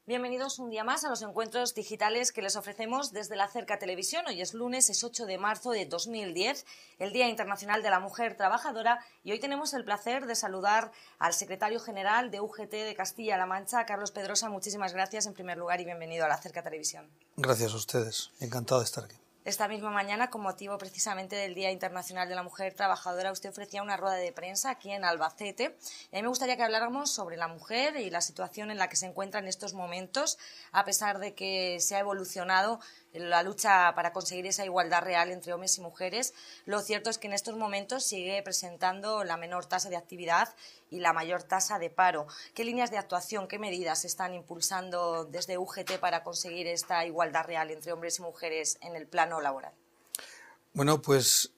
Bienvenidos un día más a los encuentros digitales que les ofrecemos desde la Cerca Televisión. Hoy es lunes, es 8 de marzo de 2010, el Día Internacional de la Mujer Trabajadora, y hoy tenemos el placer de saludar al secretario general de UGT de Castilla-La Mancha, Carlos Pedrosa. Muchísimas gracias en primer lugar y bienvenido a la Cerca Televisión. Gracias a ustedes, encantado de estar aquí. Esta misma mañana, con motivo precisamente del Día Internacional de la Mujer Trabajadora, usted ofrecía una rueda de prensa aquí en Albacete. Y a mí me gustaría que habláramos sobre la mujer y la situación en la que se encuentra en estos momentos, a pesar de que se ha evolucionado la lucha para conseguir esa igualdad real entre hombres y mujeres. Lo cierto es que en estos momentos sigue presentando la menor tasa de actividad y la mayor tasa de paro. ¿Qué líneas de actuación, qué medidas se están impulsando desde UGT para conseguir esta igualdad real entre hombres y mujeres en el plano laboral? Bueno, pues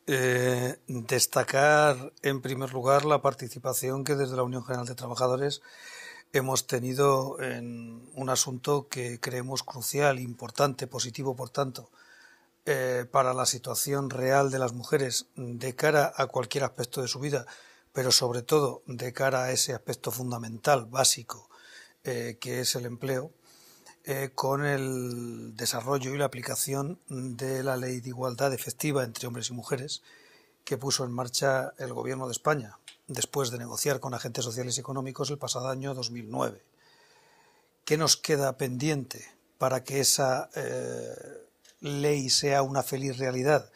destacar en primer lugar la participación que desde la Unión General de Trabajadores hemos tenido en un asunto que creemos crucial, importante, positivo, por tanto, para la situación real de las mujeres de cara a cualquier aspecto de su vida, pero sobre todo de cara a ese aspecto fundamental, básico, que es el empleo, con el desarrollo y la aplicación de la Ley de Igualdad Efectiva entre hombres y mujeres que puso en marcha el Gobierno de España después de negociar con agentes sociales y económicos el pasado año 2009. ¿Qué nos queda pendiente para que esa ley sea una feliz realidad?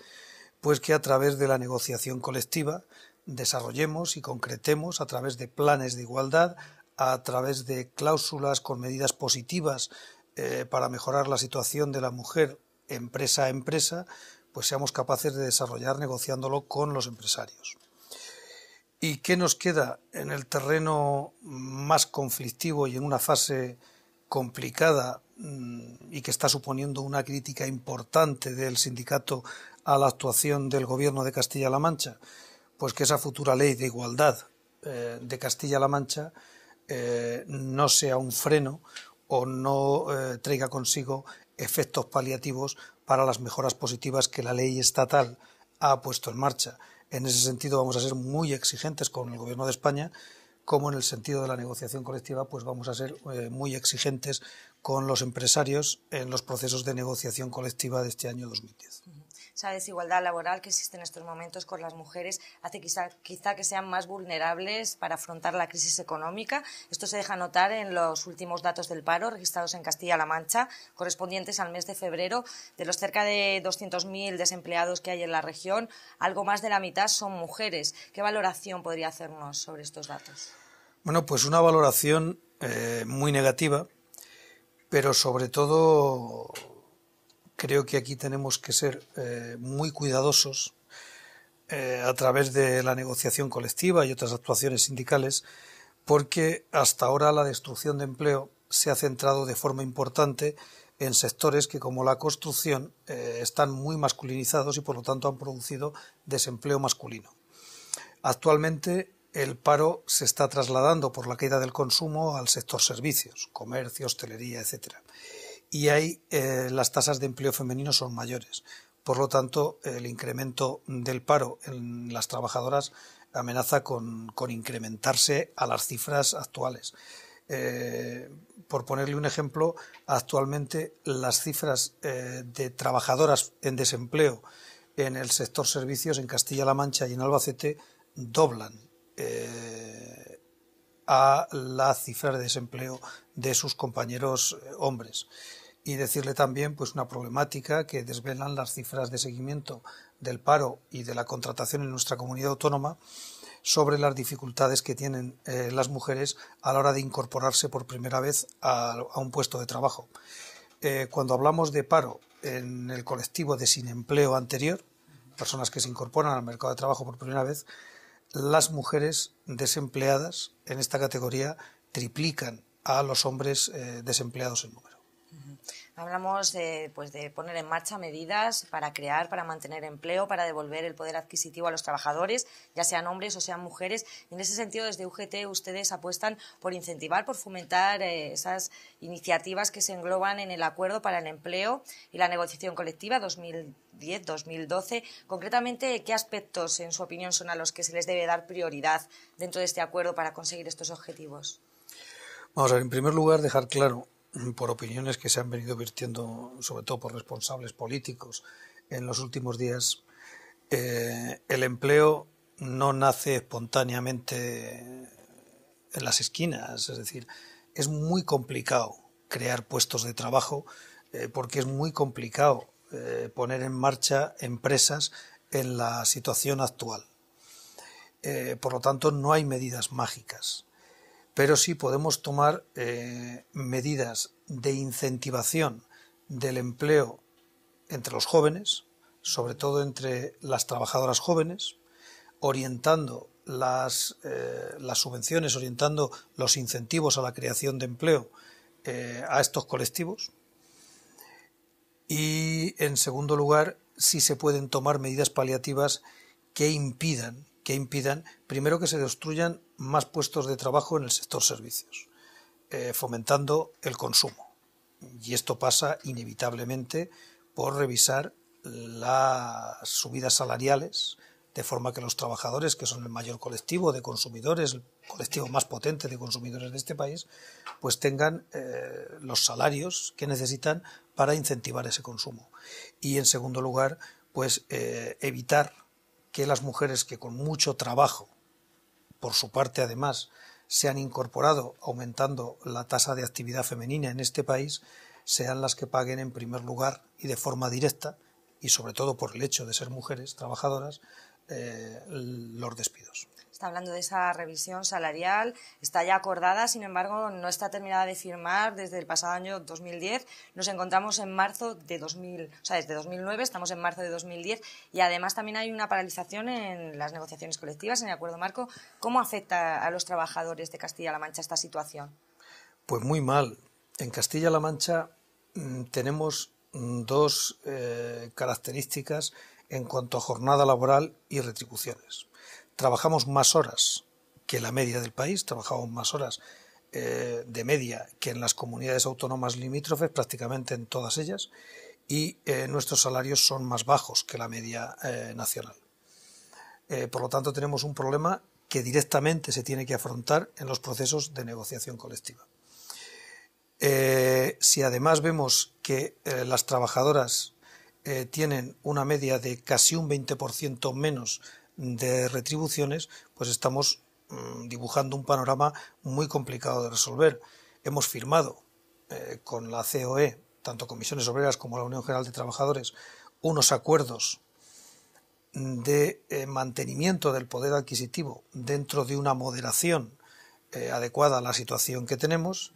Pues que a través de la negociación colectiva desarrollemos y concretemos a través de planes de igualdad, a través de cláusulas con medidas positivas para mejorar la situación de la mujer empresa a empresa, pues seamos capaces de desarrollar negociándolo con los empresarios. ¿Y qué nos queda en el terreno más conflictivo y en una fase complicada y que está suponiendo una crítica importante del sindicato a la actuación del Gobierno de Castilla-La Mancha? Pues que esa futura ley de igualdad de Castilla-La Mancha no sea un freno o no traiga consigo efectos paliativos para las mejoras positivas que la ley estatal ha puesto en marcha. En ese sentido vamos a ser muy exigentes con el Gobierno de España, como en el sentido de la negociación colectiva, pues vamos a ser muy exigentes con los empresarios en los procesos de negociación colectiva de este año 2010. Esa desigualdad laboral que existe en estos momentos con las mujeres hace quizá que sean más vulnerables para afrontar la crisis económica. Esto se deja notar en los últimos datos del paro registrados en Castilla-La Mancha, correspondientes al mes de febrero. De los cerca de 200.000 desempleados que hay en la región, algo más de la mitad son mujeres. ¿Qué valoración podría hacernos sobre estos datos? Bueno, pues una valoración muy negativa, pero sobre todo creo que aquí tenemos que ser muy cuidadosos a través de la negociación colectiva y otras actuaciones sindicales, porque hasta ahora la destrucción de empleo se ha centrado de forma importante en sectores que, como la construcción, están muy masculinizados y por lo tanto han producido desempleo masculino. Actualmente el paro se está trasladando por la caída del consumo al sector servicios, comercio, hostelería, etcétera. Y ahí las tasas de empleo femenino son mayores. Por lo tanto, el incremento del paro en las trabajadoras amenaza con incrementarse a las cifras actuales. Por ponerle un ejemplo, actualmente las cifras de trabajadoras en desempleo en el sector servicios en Castilla-La Mancha y en Albacete doblan a la cifra de desempleo de sus compañeros hombres. Y decirle también pues una problemática que desvelan las cifras de seguimiento del paro y de la contratación en nuestra comunidad autónoma sobre las dificultades que tienen las mujeres a la hora de incorporarse por primera vez a un puesto de trabajo. Cuando hablamos de paro en el colectivo de sin empleo anterior, personas que se incorporan al mercado de trabajo por primera vez, las mujeres desempleadas en esta categoría triplican a los hombres desempleados en número. Hablamos de poner en marcha medidas para crear, para mantener empleo, para devolver el poder adquisitivo a los trabajadores, ya sean hombres o sean mujeres. Y en ese sentido, desde UGT, ustedes apuestan por incentivar, por fomentar esas iniciativas que se engloban en el Acuerdo para el Empleo y la Negociación Colectiva 2010-2012. Concretamente, ¿qué aspectos, en su opinión, son a los que se les debe dar prioridad dentro de este acuerdo para conseguir estos objetivos? Vamos a ver, en primer lugar, dejar claro por opiniones que se han venido vertiendo, sobre todo por responsables políticos en los últimos días, el empleo no nace espontáneamente en las esquinas, es decir, es muy complicado crear puestos de trabajo porque es muy complicado poner en marcha empresas en la situación actual. Por lo tanto, no hay medidas mágicas, pero sí podemos tomar medidas de incentivación del empleo entre los jóvenes, sobre todo entre las trabajadoras jóvenes, orientando las subvenciones, orientando los incentivos a la creación de empleo a estos colectivos. Y, en segundo lugar, sí se pueden tomar medidas paliativas que impidan, primero, que se destruyan más puestos de trabajo en el sector servicios, fomentando el consumo. Y esto pasa inevitablemente por revisar las subidas salariales, de forma que los trabajadores, que son el mayor colectivo de consumidores, el colectivo más potente de consumidores de este país, pues tengan los salarios que necesitan para incentivar ese consumo. Y, en segundo lugar, pues evitar que las mujeres que con mucho trabajo, por su parte además, se han incorporado aumentando la tasa de actividad femenina en este país, sean las que paguen en primer lugar y de forma directa, y sobre todo por el hecho de ser mujeres trabajadoras, los despidos. Está hablando de esa revisión salarial, está ya acordada, sin embargo, no está terminada de firmar desde el pasado año 2010. Nos encontramos en marzo de 2000, o sea, desde 2009, estamos en marzo de 2010, y además también hay una paralización en las negociaciones colectivas, en el acuerdo marco. ¿Cómo afecta a los trabajadores de Castilla-La Mancha esta situación? Pues muy mal. En Castilla-La Mancha tenemos dos características en cuanto a jornada laboral y retribuciones. Trabajamos más horas que la media del país, trabajamos más horas de media que en las comunidades autónomas limítrofes, prácticamente en todas ellas, y nuestros salarios son más bajos que la media nacional. Por lo tanto, tenemos un problema que directamente se tiene que afrontar en los procesos de negociación colectiva. Si además vemos que las trabajadoras tienen una media de casi un 20% menos de retribuciones, pues estamos dibujando un panorama muy complicado de resolver. Hemos firmado con la COE, tanto Comisiones Obreras como la Unión General de Trabajadores, unos acuerdos de mantenimiento del poder adquisitivo dentro de una moderación adecuada a la situación que tenemos,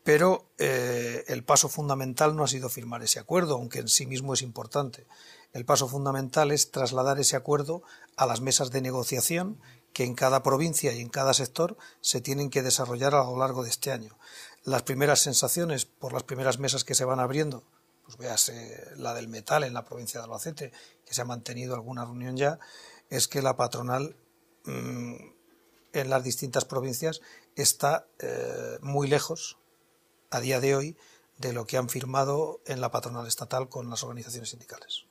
pero el paso fundamental no ha sido firmar ese acuerdo, aunque en sí mismo es importante. El paso fundamental es trasladar ese acuerdo a las mesas de negociación que en cada provincia y en cada sector se tienen que desarrollar a lo largo de este año. Las primeras sensaciones por las primeras mesas que se van abriendo, pues véase la del metal en la provincia de Albacete, que se ha mantenido alguna reunión ya, es que la patronal en las distintas provincias está muy lejos a día de hoy de lo que han firmado en la patronal estatal con las organizaciones sindicales.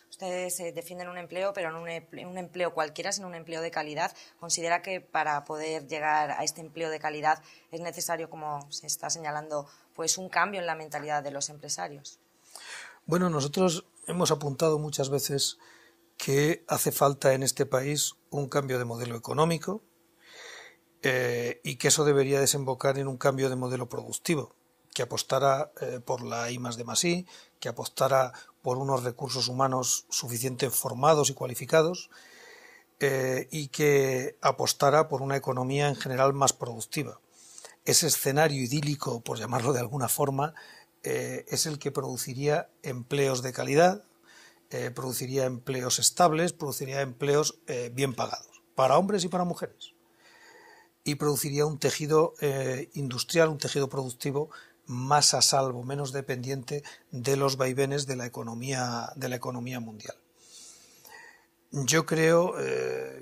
Ustedes defienden un empleo, pero no un empleo cualquiera, sino un empleo de calidad. ¿Considera que para poder llegar a este empleo de calidad es necesario, como se está señalando, pues un cambio en la mentalidad de los empresarios? Bueno, nosotros hemos apuntado muchas veces que hace falta en este país un cambio de modelo económico y que eso debería desembocar en un cambio de modelo productivo, que apostara por la I+D+I, que apostara por unos recursos humanos suficientemente formados y cualificados y que apostara por una economía en general más productiva. Ese escenario idílico, por llamarlo de alguna forma, es el que produciría empleos de calidad, produciría empleos estables, produciría empleos bien pagados, para hombres y para mujeres, y produciría un tejido industrial, un tejido productivo más a salvo, menos dependiente de los vaivenes de la economía mundial. Yo creo,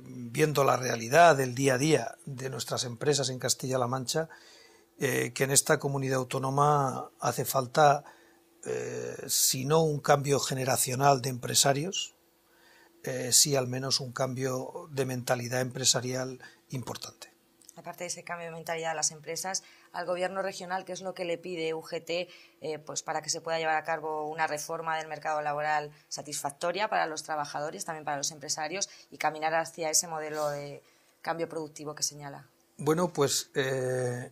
viendo la realidad del día a día de nuestras empresas en Castilla-La Mancha, que en esta comunidad autónoma hace falta, si no un cambio generacional de empresarios, sí al menos un cambio de mentalidad empresarial importante. Aparte de ese cambio de mentalidad de las empresas, al gobierno regional, ¿qué es lo que le pide UGT pues para que se pueda llevar a cabo una reforma del mercado laboral satisfactoria para los trabajadores, también para los empresarios, y caminar hacia ese modelo de cambio productivo que señala? Bueno, pues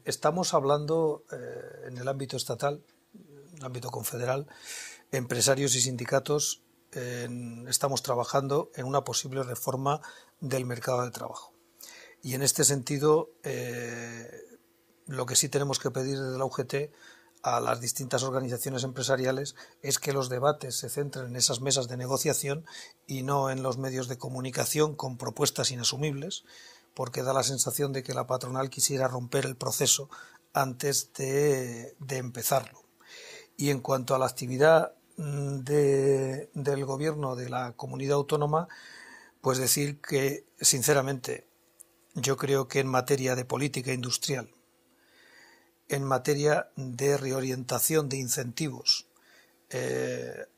estamos hablando en el ámbito estatal, en el ámbito confederal, empresarios y sindicatos, estamos trabajando en una posible reforma del mercado de trabajo. Y en este sentido, lo que sí tenemos que pedir desde la UGT a las distintas organizaciones empresariales es que los debates se centren en esas mesas de negociación y no en los medios de comunicación con propuestas inasumibles, porque da la sensación de que la patronal quisiera romper el proceso antes de empezarlo. Y en cuanto a la actividad del gobierno de la comunidad autónoma, pues decir que, sinceramente, yo creo que en materia de política industrial, en materia de reorientación de incentivos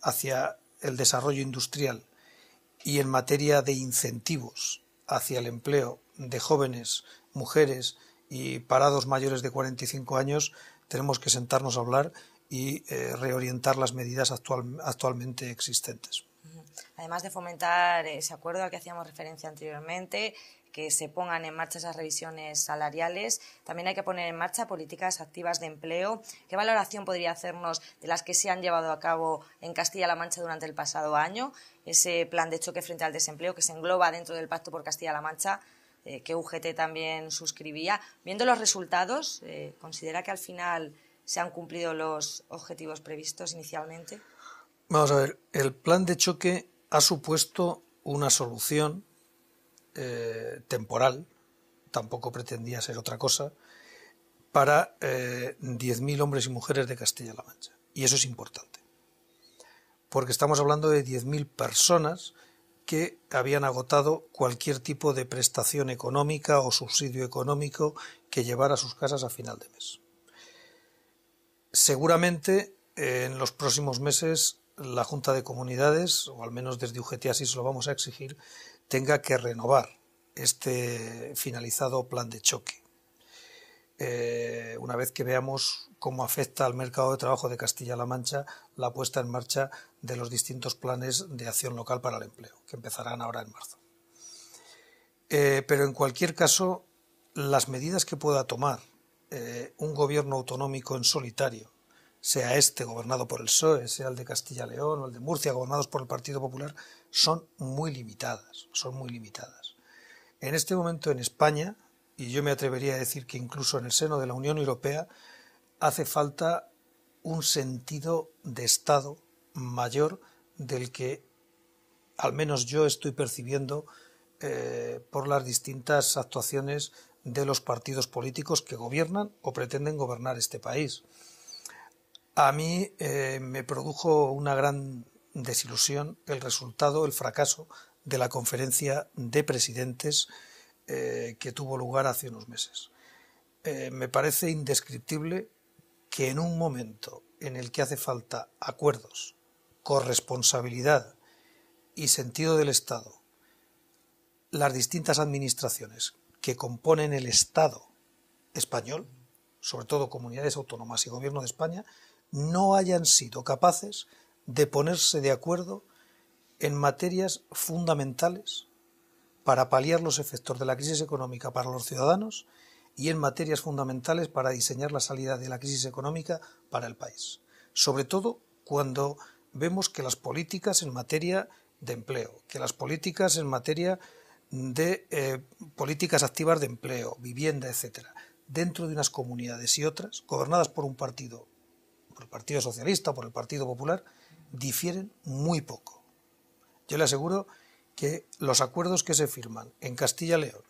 hacia el desarrollo industrial y en materia de incentivos hacia el empleo de jóvenes, mujeres y parados mayores de 45 años, tenemos que sentarnos a hablar y reorientar las medidas actualmente existentes. Además de fomentar ese acuerdo al que hacíamos referencia anteriormente, que se pongan en marcha esas revisiones salariales, también hay que poner en marcha políticas activas de empleo. ¿Qué valoración podría hacernos de las que se han llevado a cabo en Castilla-La Mancha durante el pasado año? Ese plan de choque frente al desempleo que se engloba dentro del Pacto por Castilla-La Mancha, que UGT también suscribía. Viendo los resultados, ¿considera que al final se han cumplido los objetivos previstos inicialmente? Vamos a ver, el plan de choque ha supuesto una solución temporal, tampoco pretendía ser otra cosa, para 10.000 hombres y mujeres de Castilla-La Mancha. Y eso es importante, porque estamos hablando de 10.000 personas que habían agotado cualquier tipo de prestación económica o subsidio económico que llevara a sus casas a final de mes. Seguramente en los próximos meses la Junta de Comunidades, o al menos desde UGT así se lo vamos a exigir, tenga que renovar este finalizado plan de choque. Una vez que veamos cómo afecta al mercado de trabajo de Castilla-La Mancha la puesta en marcha de los distintos planes de acción local para el empleo, que empezarán ahora en marzo. Pero en cualquier caso, las medidas que pueda tomar un gobierno autonómico en solitario, sea este gobernado por el PSOE, sea el de Castilla y León o el de Murcia, gobernados por el Partido Popular, son muy limitadas, En este momento en España, y yo me atrevería a decir que incluso en el seno de la Unión Europea, hace falta un sentido de Estado mayor del que al menos yo estoy percibiendo por las distintas actuaciones de los partidos políticos que gobiernan o pretenden gobernar este país. A mí me produjo una gran desilusión el resultado, el fracaso de la conferencia de presidentes que tuvo lugar hace unos meses. Me parece indescriptible que en un momento en el que hace falta acuerdos, corresponsabilidad y sentido del Estado, las distintas administraciones que componen el Estado español, sobre todo comunidades autónomas y Gobierno de España, no hayan sido capaces de ponerse de acuerdo en materias fundamentales para paliar los efectos de la crisis económica para los ciudadanos y en materias fundamentales para diseñar la salida de la crisis económica para el país. Sobre todo cuando vemos que las políticas en materia de empleo, que las políticas en materia de políticas activas de empleo, vivienda, etcétera, dentro de unas comunidades y otras, gobernadas por un partido, por el Partido Socialista o por el Partido Popular, difieren muy poco. Yo le aseguro que los acuerdos que se firman en Castilla y León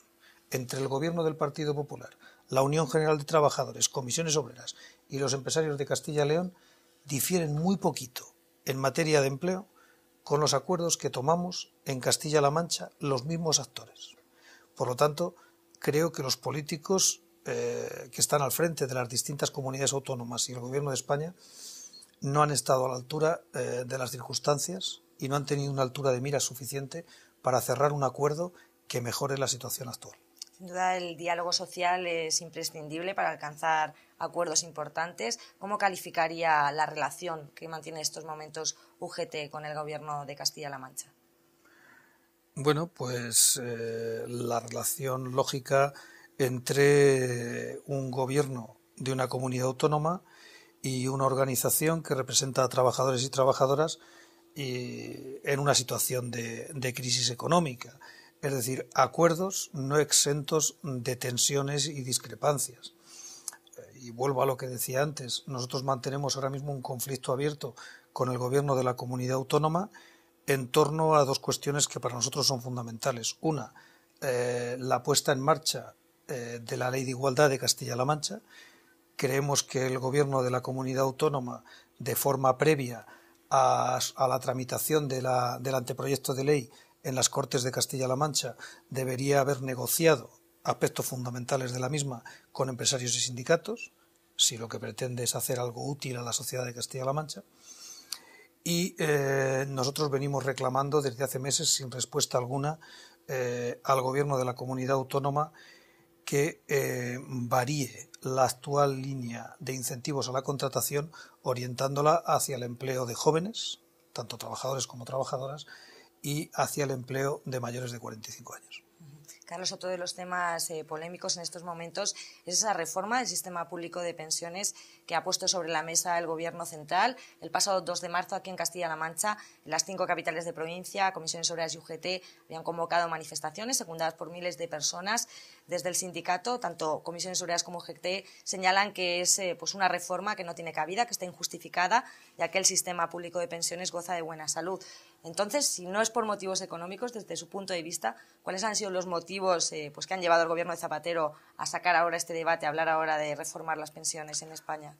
entre el gobierno del Partido Popular, la Unión General de Trabajadores, Comisiones Obreras y los empresarios de Castilla y León difieren muy poquito en materia de empleo con los acuerdos que tomamos en Castilla-La Mancha los mismos actores. Por lo tanto, creo que los políticos que están al frente de las distintas comunidades autónomas y el Gobierno de España no han estado a la altura de las circunstancias y no han tenido una altura de mira suficiente para cerrar un acuerdo que mejore la situación actual. Sin duda, el diálogo social es imprescindible para alcanzar acuerdos importantes. ¿Cómo calificaría la relación que mantiene en estos momentos UGT con el Gobierno de Castilla-La Mancha? Bueno, pues la relación lógica entre un gobierno de una comunidad autónoma y una organización que representa a trabajadores y trabajadoras en una situación de crisis económica. Es decir, acuerdos no exentos de tensiones y discrepancias. Y vuelvo a lo que decía antes, nosotros mantenemos ahora mismo un conflicto abierto con el gobierno de la comunidad autónoma en torno a dos cuestiones que para nosotros son fundamentales. Una, la puesta en marcha de la Ley de Igualdad de Castilla-La Mancha. Creemos que el gobierno de la comunidad autónoma, de forma previa a la tramitación del anteproyecto de ley en las Cortes de Castilla-La Mancha, debería haber negociado aspectos fundamentales de la misma con empresarios y sindicatos, si lo que pretende es hacer algo útil a la sociedad de Castilla-La Mancha. Y nosotros venimos reclamando desde hace meses, sin respuesta alguna, al gobierno de la comunidad autónoma que varíe la actual línea de incentivos a la contratación, orientándola hacia el empleo de jóvenes, tanto trabajadores como trabajadoras, y hacia el empleo de mayores de 45 años. Carlos, otro de los temas polémicos en estos momentos es esa reforma del sistema público de pensiones que ha puesto sobre la mesa el Gobierno central. El pasado 2 de marzo, aquí en Castilla-La Mancha, en las 5 capitales de provincia, Comisiones Obreras y UGT habían convocado manifestaciones secundadas por miles de personas. Desde el sindicato, tanto Comisiones Obreras como UGT señalan que es pues una reforma que no tiene cabida, que está injustificada, ya que el sistema público de pensiones goza de buena salud. Entonces, si no es por motivos económicos, desde su punto de vista, ¿cuáles han sido los motivos pues que han llevado al Gobierno de Zapatero a sacar ahora este debate, a hablar ahora de reformar las pensiones en España?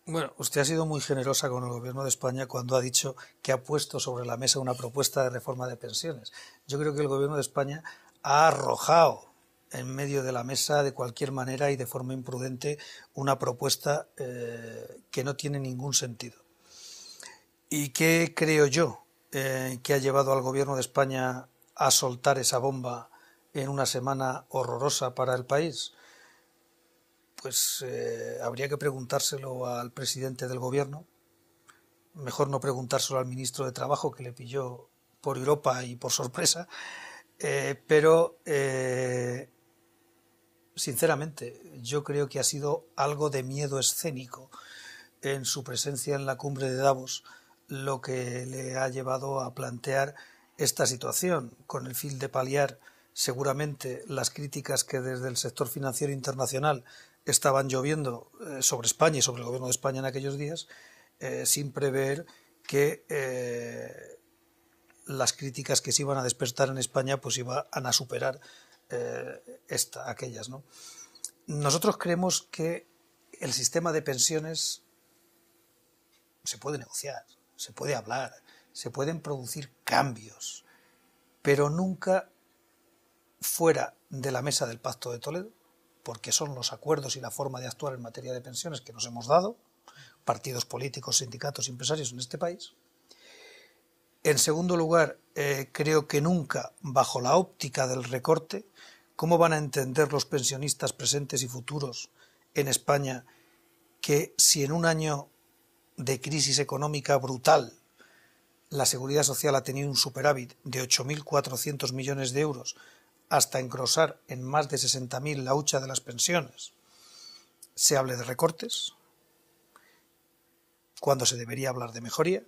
Bueno, usted ha sido muy generosa con el Gobierno de España cuando ha dicho que ha puesto sobre la mesa una propuesta de reforma de pensiones. Yo creo que el Gobierno de España ha arrojado en medio de la mesa de cualquier manera y de forma imprudente una propuesta que no tiene ningún sentido. ¿Y qué creo yo que ha llevado al Gobierno de España a soltar esa bomba en una semana horrorosa para el país? Pues habría que preguntárselo al presidente del Gobierno, mejor no preguntárselo al ministro de Trabajo, que le pilló por Europa y por sorpresa, pero sinceramente yo creo que ha sido algo de miedo escénico en su presencia en la cumbre de Davos lo que le ha llevado a plantear esta situación, con el fin de paliar seguramente las críticas que desde el sector financiero internacional estaban lloviendo sobre España y sobre el Gobierno de España en aquellos días, sin prever que las críticas que se iban a despertar en España pues iban a superar aquellas, ¿no? Nosotros creemos que el sistema de pensiones se puede negociar, se puede hablar, se pueden producir cambios, pero nunca fuera de la mesa del Pacto de Toledo, porque son los acuerdos y la forma de actuar en materia de pensiones que nos hemos dado, partidos políticos, sindicatos, empresarios en este país. En segundo lugar, creo que nunca bajo la óptica del recorte. ¿Cómo van a entender los pensionistas presentes y futuros en España que si en un año de crisis económica brutal la Seguridad Social ha tenido un superávit de 8.400 millones de euros hasta engrosar en más de 60.000 la hucha de las pensiones, se hable de recortes, cuando se debería hablar de mejoría?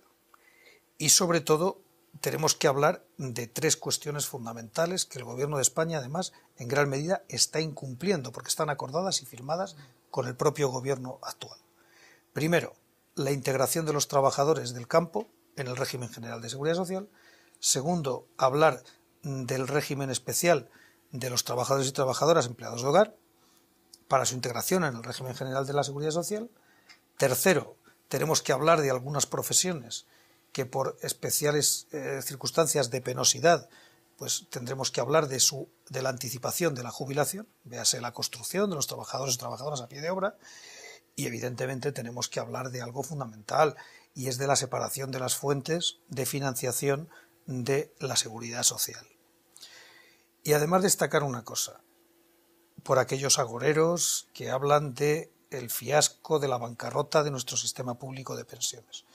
Y sobre todo tenemos que hablar de 3 cuestiones fundamentales que el Gobierno de España además en gran medida está incumpliendo porque están acordadas y firmadas con el propio Gobierno actual. Primero, la integración de los trabajadores del campo en el régimen general de Seguridad Social. Segundo, hablar del régimen especial de los trabajadores y trabajadoras empleados de hogar para su integración en el régimen general de la Seguridad Social. Tercero, tenemos que hablar de algunas profesiones que por especiales circunstancias de penosidad pues tendremos que hablar de la anticipación de la jubilación, véase la construcción de los trabajadores y trabajadoras a pie de obra, y evidentemente tenemos que hablar de algo fundamental, y es de la separación de las fuentes de financiación de la seguridad social. Y además destacar una cosa, por aquellos agoreros que hablan de el fiasco de la bancarrota de nuestro sistema público de pensiones.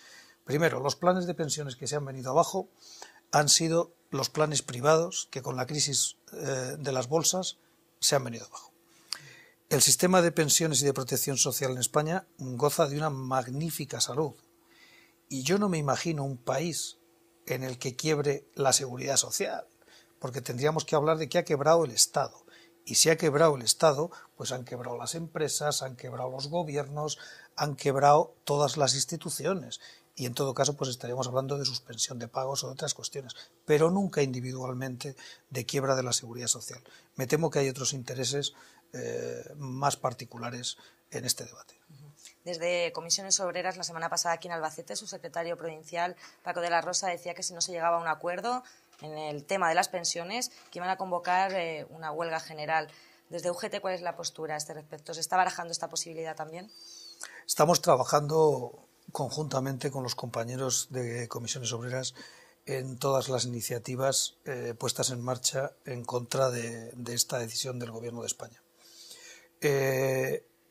Primero, los planes de pensiones que se han venido abajo han sido los planes privados que con la crisis de las bolsas se han venido abajo. El sistema de pensiones y de protección social en España goza de una magnífica salud y yo no me imagino un país en el que quiebre la seguridad social, porque tendríamos que hablar de que ha quebrado el Estado. Y si ha quebrado el Estado, pues han quebrado las empresas, han quebrado los gobiernos, han quebrado todas las instituciones. Y en todo caso, pues estaríamos hablando de suspensión de pagos o de otras cuestiones, pero nunca individualmente de quiebra de la seguridad social. Me temo que hay otros intereses más particulares en este debate. Desde Comisiones Obreras, la semana pasada aquí en Albacete, su secretario provincial, Paco de la Rosa, decía que si no se llegaba a un acuerdo en el tema de las pensiones, que iban a convocar una huelga general. Desde UGT, ¿cuál es la postura a este respecto? ¿Se está barajando esta posibilidad también? Estamos trabajando conjuntamente con los compañeros de Comisiones Obreras en todas las iniciativas puestas en marcha en contra de esta decisión del Gobierno de España.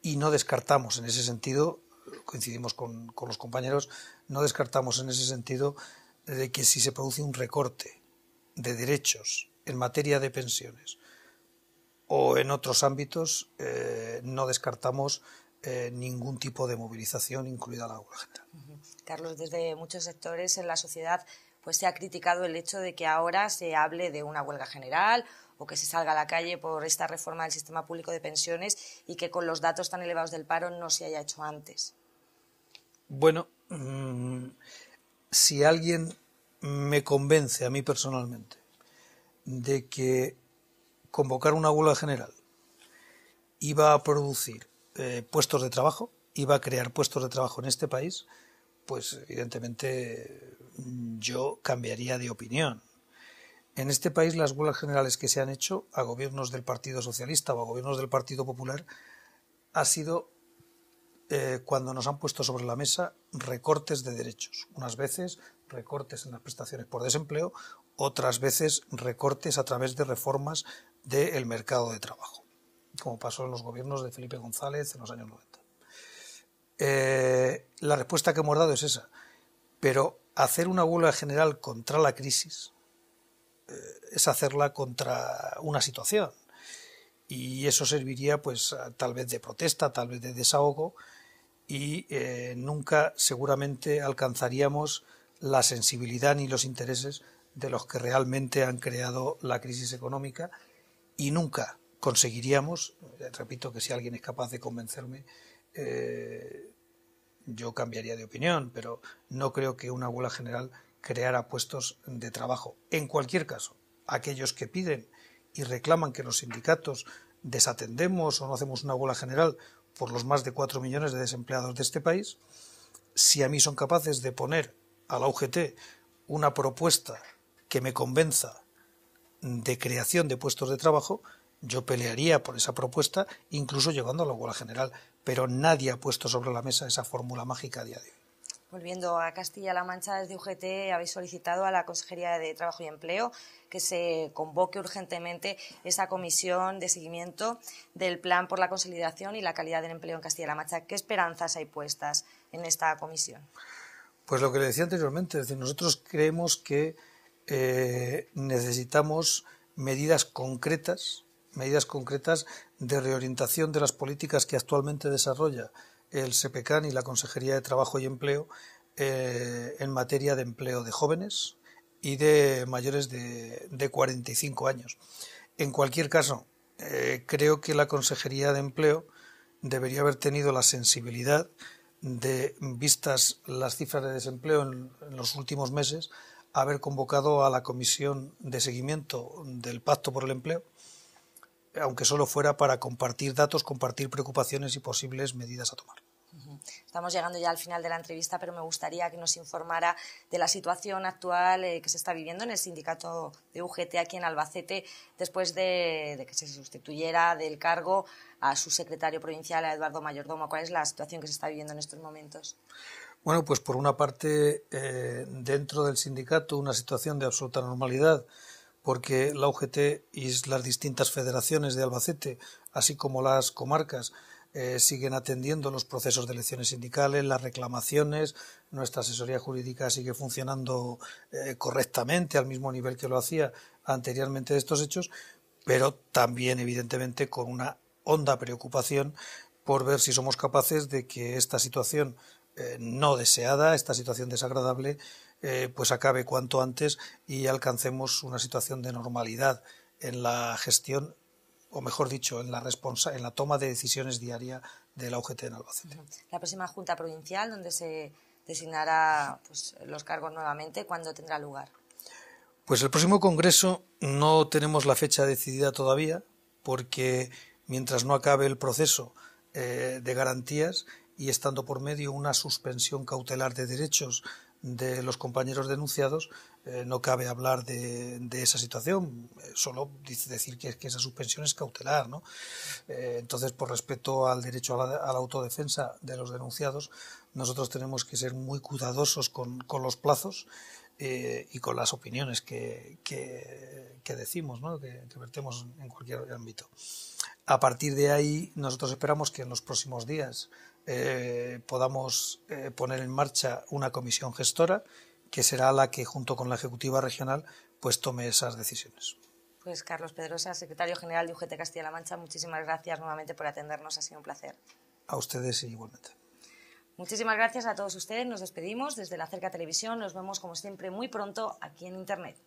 Y no descartamos en ese sentido, coincidimos con los compañeros, no descartamos en ese sentido de que si se produce un recorte de derechos en materia de pensiones o en otros ámbitos, no descartamos ningún tipo de movilización, incluida la huelga general. Carlos, desde muchos sectores en la sociedad pues se ha criticado el hecho de que ahora se hable de una huelga general o que se salga a la calle por esta reforma del sistema público de pensiones y que con los datos tan elevados del paro no se haya hecho antes. Bueno, si alguien me convence a mí personalmente de que convocar una huelga general iba a producir puestos de trabajo, iba a crear puestos de trabajo en este país, pues evidentemente yo cambiaría de opinión. En este país las huelgas generales que se han hecho a gobiernos del Partido Socialista o a gobiernos del Partido Popular ha sido cuando nos han puesto sobre la mesa recortes de derechos. Unas veces recortes en las prestaciones por desempleo, otras veces recortes a través de reformas del mercado de trabajo, como pasó en los gobiernos de Felipe González en los años 90. La respuesta que hemos dado es esa, pero hacer una huelga general contra la crisis es hacerla contra una situación y eso serviría pues tal vez de protesta, tal vez de desahogo y nunca seguramente alcanzaríamos la sensibilidad ni los intereses de los que realmente han creado la crisis económica y nunca conseguiríamos, repito que si alguien es capaz de convencerme, yo cambiaría de opinión, pero no creo que una huelga general creara puestos de trabajo. En cualquier caso, aquellos que piden y reclaman que los sindicatos desatendemos o no hacemos una huelga general por los más de 4 millones de desempleados de este país, si a mí son capaces de poner a la UGT una propuesta que me convenza de creación de puestos de trabajo, yo pelearía por esa propuesta, incluso llegando a la huelga general, pero nadie ha puesto sobre la mesa esa fórmula mágica a día de hoy. Volviendo a Castilla-La Mancha, desde UGT habéis solicitado a la Consejería de Trabajo y Empleo que se convoque urgentemente esa comisión de seguimiento del Plan por la Consolidación y la Calidad del Empleo en Castilla-La Mancha. ¿Qué esperanzas hay puestas en esta comisión? Pues lo que le decía anteriormente, es decir, nosotros creemos que necesitamos medidas concretas de reorientación de las políticas que actualmente desarrolla el SEPECAN y la Consejería de Trabajo y Empleo en materia de empleo de jóvenes y de mayores de 45 años. En cualquier caso, creo que la Consejería de Empleo debería haber tenido la sensibilidad de, vistas las cifras de desempleo en los últimos meses, haber convocado a la Comisión de Seguimiento del Pacto por el Empleo, aunque solo fuera para compartir datos, compartir preocupaciones y posibles medidas a tomar. Estamos llegando ya al final de la entrevista, pero me gustaría que nos informara de la situación actual que se está viviendo en el sindicato de UGT aquí en Albacete, después de que se sustituyera del cargo a su secretario provincial, a Eduardo Mayordomo. ¿Cuál es la situación que se está viviendo en estos momentos? Bueno, pues por una parte, dentro del sindicato una situación de absoluta normalidad, porque la UGT y las distintas federaciones de Albacete, así como las comarcas, siguen atendiendo los procesos de elecciones sindicales, las reclamaciones, nuestra asesoría jurídica sigue funcionando correctamente al mismo nivel que lo hacía anteriormente de estos hechos, pero también evidentemente con una honda preocupación por ver si somos capaces de que esta situación no deseada, esta situación desagradable, pues acabe cuanto antes y alcancemos una situación de normalidad en la gestión, o mejor dicho, en la toma de decisiones diaria de la UGT en Albacete. La próxima Junta Provincial, donde se designará pues, los cargos nuevamente, ¿cuándo tendrá lugar? Pues el próximo Congreso no tenemos la fecha decidida todavía, porque mientras no acabe el proceso de garantías y estando por medio una suspensión cautelar de derechos de los compañeros denunciados, no cabe hablar de esa situación, solo decir que esa suspensión es cautelar, ¿no? Entonces, por respeto al derecho a la autodefensa de los denunciados, nosotros tenemos que ser muy cuidadosos con los plazos y con las opiniones que decimos, ¿no? que vertemos en cualquier ámbito. A partir de ahí, nosotros esperamos que en los próximos días podamos poner en marcha una comisión gestora que será la que, junto con la Ejecutiva Regional, pues tome esas decisiones. Pues Carlos Pedrosa, secretario general de UGT Castilla-La Mancha, muchísimas gracias nuevamente por atendernos, ha sido un placer. A ustedes igualmente. Muchísimas gracias a todos ustedes, nos despedimos desde la Cerca Televisión, nos vemos como siempre muy pronto aquí en Internet.